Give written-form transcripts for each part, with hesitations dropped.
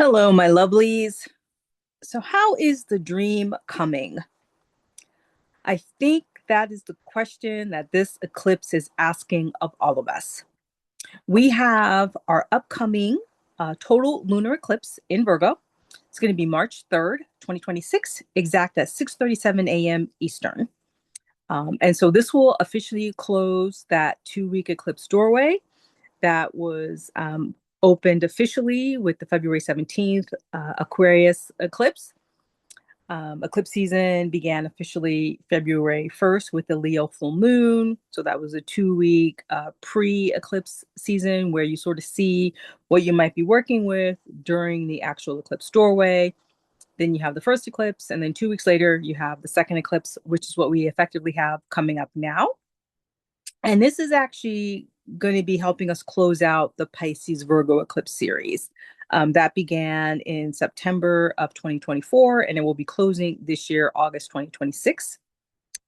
Hello, my lovelies. So, how is the dream coming? I think that is the question that this eclipse is asking of all of us. We have our upcoming total lunar eclipse in Virgo. It's going to be March 3rd, 2026, exact at 6:37 a.m. Eastern. And so this will officially close that 2 week eclipse doorway that was opened officially with the February 17th Aquarius eclipse. Eclipse season began officially February 1st with the Leo full moon. So that was a 2 week pre eclipse season where you sort of see what you might be working with during the actual eclipse doorway. Then you have the first eclipse, and then 2 weeks later, you have the second eclipse, which is what we effectively have coming up now. And this is actually going to be helping us close out the Pisces Virgo eclipse series. That began in September of 2024, and it will be closing this year, August 2026.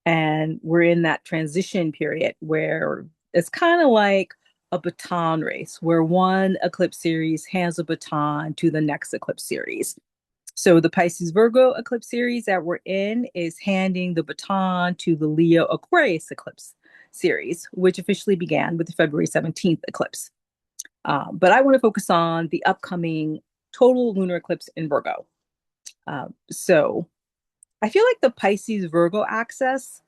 And we're in that transition period where it's kind of like a baton race, where one eclipse series hands a baton to the next eclipse series. So the Pisces Virgo eclipse series that we're in is handing the baton to the Leo Aquarius eclipse series, which officially began with the February 17th eclipse. But I want to focus on the upcoming total lunar eclipse in Virgo. So I feel like the Pisces Virgo axis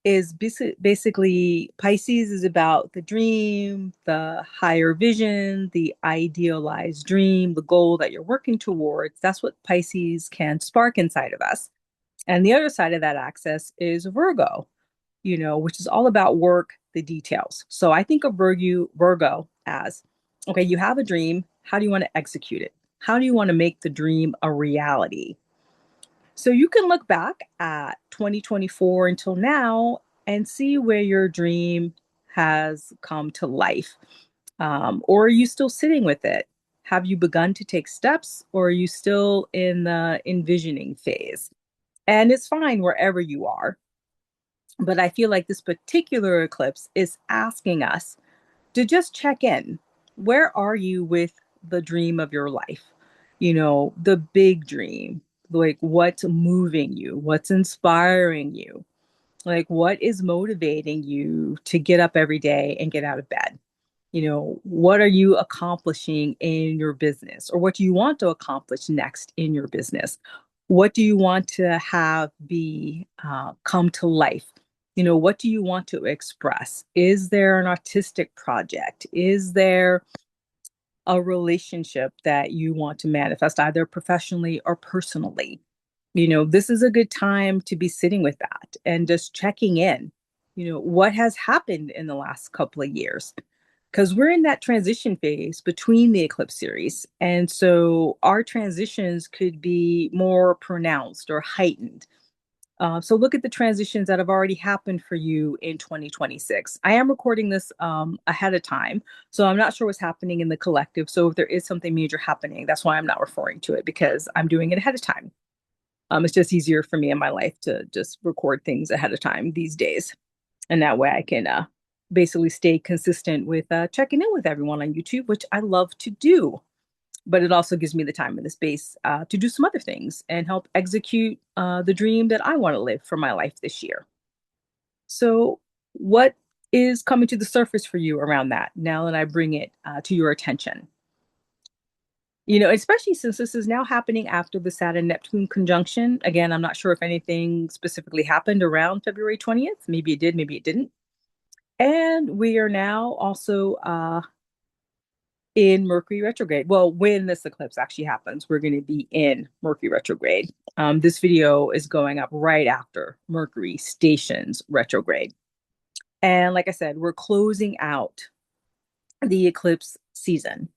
is basically Pisces is about the dream, the higher vision, the idealized dream, the goal that you're working towards. That's what Pisces can spark inside of us. And the other side of that axis is Virgo, which is all about work, the details. So I think of Virgo as, okay, you have a dream. How do you want to execute it? How do you want to make the dream a reality? So you can look back at 2024 until now and see where your dream has come to life. Or are you still sitting with it? Have you begun to take steps, or are you still in the envisioning phase? And it's fine wherever you are. But I feel like this particular eclipse is asking us to just check in. Where are you with the dream of your life? The big dream. Like, what's moving you? What's inspiring you? Like, what is motivating you to get up every day and get out of bed? What are you accomplishing in your business? Or what do you want to accomplish next in your business? What do you want to have be come to life? What do you want to express? Is there an artistic project? Is there a relationship that you want to manifest, either professionally or personally? This is a good time to be sitting with that and just checking in. What has happened in the last couple of years? Because we're in that transition phase between the eclipse series. And so our transitions could be more pronounced or heightened. So look at the transitions that have already happened for you in 2026. I am recording this ahead of time, so I'm not sure what's happening in the collective. So if there is something major happening, that's why I'm not referring to it, because I'm doing it ahead of time. It's just easier for me in my life to just record things ahead of time these days. And that way I can basically stay consistent with checking in with everyone on YouTube, which I love to do. But it also gives me the time and the space to do some other things and help execute the dream that I want to live for my life this year. So, what is coming to the surface for you around that now that I bring it to your attention? Especially since this is now happening after the Saturn Neptune conjunction. Again, I'm not sure if anything specifically happened around February 20th. Maybe it did, maybe it didn't. And we are now also in Mercury retrograde. Well, when this eclipse actually happens, we're going to be in Mercury retrograde. This video is going up right after Mercury stations retrograde. And like I said, we're closing out the eclipse season.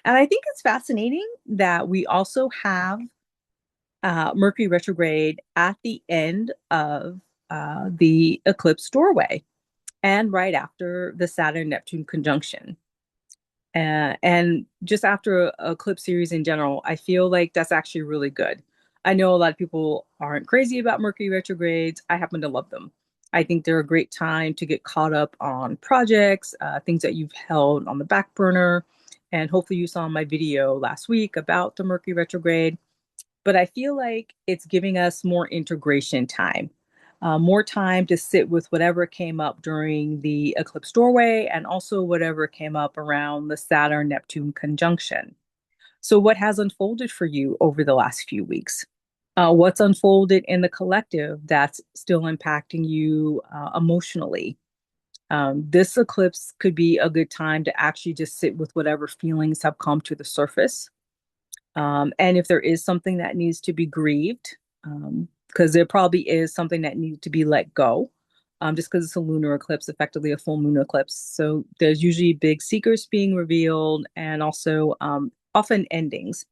And I think it's fascinating that we also have Mercury retrograde at the end of the eclipse doorway and right after the Saturn Neptune conjunction. And just after a eclipse series in general, I feel like that's actually really good. I know a lot of people aren't crazy about Mercury retrogrades. I happen to love them. I think they're a great time to get caught up on projects, things that you've held on the back burner, And hopefully you saw my video last week about the Mercury retrograde. But I feel like it's giving us more integration time, more time to sit with whatever came up during the eclipse doorway and also whatever came up around the Saturn Neptune conjunction. So, what has unfolded for you over the last few weeks? What's unfolded in the collective that's still impacting you emotionally? This eclipse could be a good time to actually just sit with whatever feelings have come to the surface. And if there is something that needs to be grieved, because there probably is something that needs to be let go, just because it's a lunar eclipse, effectively a full moon eclipse. So there's usually big secrets being revealed and also often endings,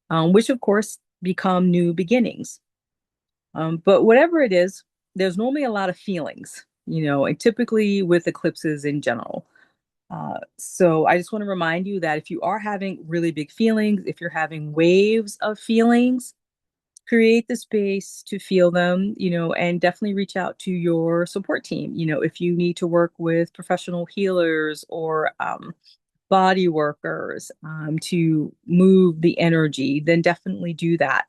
which of course become new beginnings. But whatever it is, there's normally a lot of feelings, and typically with eclipses in general. So I just want to remind you that if you are having really big feelings, if you're having waves of feelings, create the space to feel them, and definitely reach out to your support team. If you need to work with professional healers or body workers to move the energy, then definitely do that.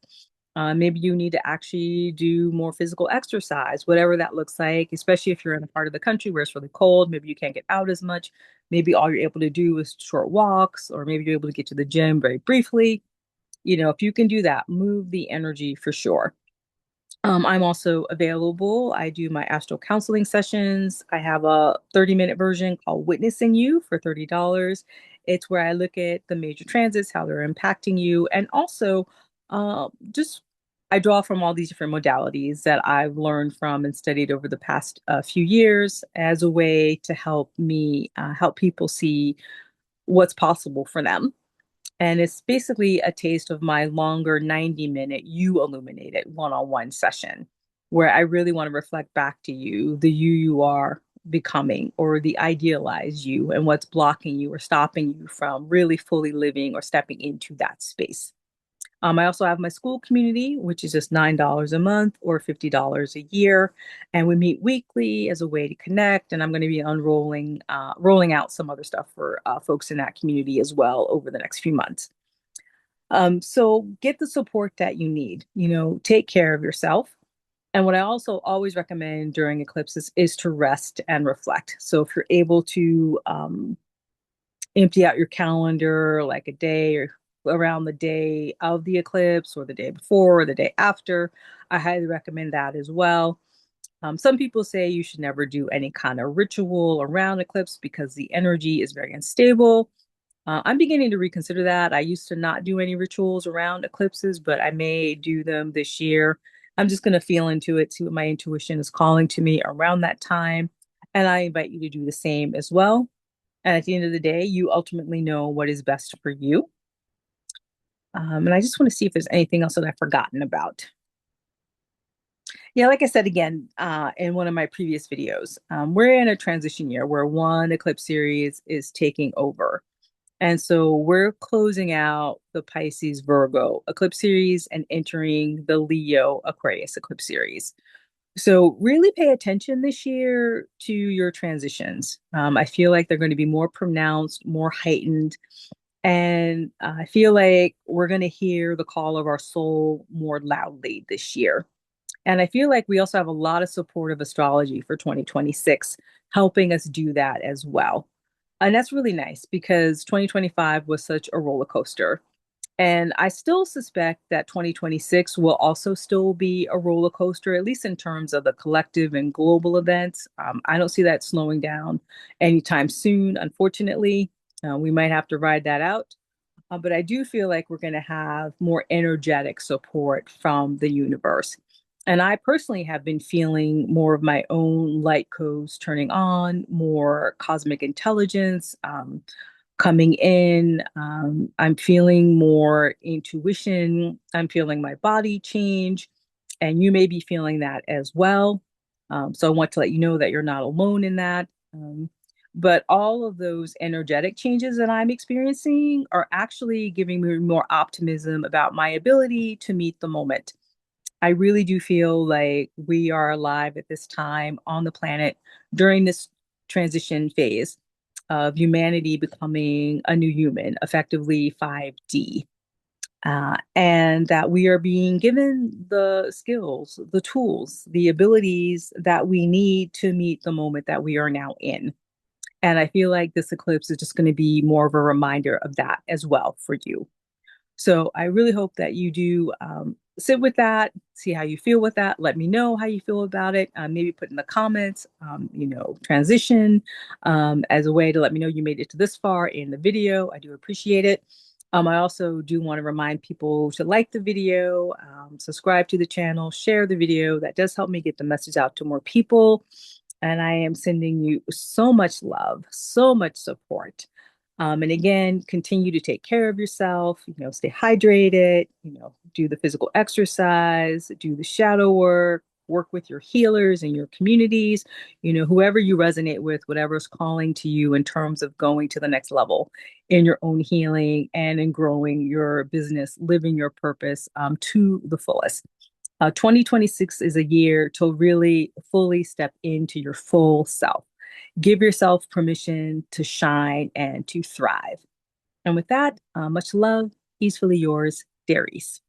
Maybe you need to actually do more physical exercise, whatever that looks like, especially if you're in a part of the country where it's really cold. Maybe you can't get out as much. Maybe all you're able to do is short walks, or maybe you're able to get to the gym very briefly. If you can do that, move the energy for sure. I'm also available. I do my astral counseling sessions. I have a 30-minute version called Witnessing You for $30. It's where I look at the major transits, how they're impacting you, and also just I draw from all these different modalities that I've learned from and studied over the past few years as a way to help me help people see what's possible for them. And it's basically a taste of my longer 90-minute You Illuminated one-on-one session where I really want to reflect back to you the you are becoming or the idealized you and what's blocking you or stopping you from really fully living or stepping into that space. I also have my Skool community, which is just $9 a month or $50 a year. And we meet weekly as a way to connect. And I'm going to be rolling out some other stuff for folks in that community as well over the next few months. So get the support that you need, take care of yourself. And what I also always recommend during eclipses is to rest and reflect. So if you're able to empty out your calendar like a day or around the day of the eclipse or the day before or the day after, I highly recommend that as well. Some people say you should never do any kind of ritual around eclipse because the energy is very unstable. I'm beginning to reconsider that. I used to not do any rituals around eclipses, but I may do them this year. I'm just going to feel into it, see what my intuition is calling to me around that time. And I invite you to do the same as well. And at the end of the day, you ultimately know what is best for you. And I just want to see if there's anything else that I've forgotten about. Yeah, like I said again in one of my previous videos, we're in a transition year where one eclipse series is taking over. And so we're closing out the Pisces Virgo eclipse series and entering the Leo Aquarius eclipse series. So really pay attention this year to your transitions. I feel like they're going to be more pronounced, more heightened. And I feel like we're going to hear the call of our soul more loudly this year. And I feel like we also have a lot of supportive astrology for 2026, helping us do that as well. And that's really nice because 2025 was such a roller coaster. And I still suspect that 2026 will also still be a roller coaster, at least in terms of the collective and global events. I don't see that slowing down anytime soon, unfortunately. We might have to ride that out. But I do feel like we're going to have more energetic support from the universe. And I personally have been feeling more of my own light codes turning on, more cosmic intelligence coming in. I'm feeling more intuition. I'm feeling my body change. And you may be feeling that as well. So I want to let you know that you're not alone in that. But all of those energetic changes that I'm experiencing are actually giving me more optimism about my ability to meet the moment. I really do feel like we are alive at this time on the planet during this transition phase. of humanity becoming a new human, effectively 5D. And that we are being given the skills, the tools, the abilities that we need to meet the moment that we are now in. And I feel like this eclipse is just going to be more of a reminder of that as well for you. So I really hope that you do sit with that, see how you feel with that. Let me know how you feel about it. Maybe put in the comments, transition as a way to let me know you made it to this far in the video. I do appreciate it. I also do want to remind people to like the video, subscribe to the channel, share the video. That does help me get the message out to more people. And I am sending you so much love, so much support. And again, continue to take care of yourself, stay hydrated, do the physical exercise, do the shadow work, work with your healers and your communities, whoever you resonate with, whatever's calling to you in terms of going to the next level in your own healing and in growing your business, living your purpose to the fullest. 2026 is a year to really fully step into your full self. Give yourself permission to shine and to thrive. And with that, much love, peacefully yours, Darice.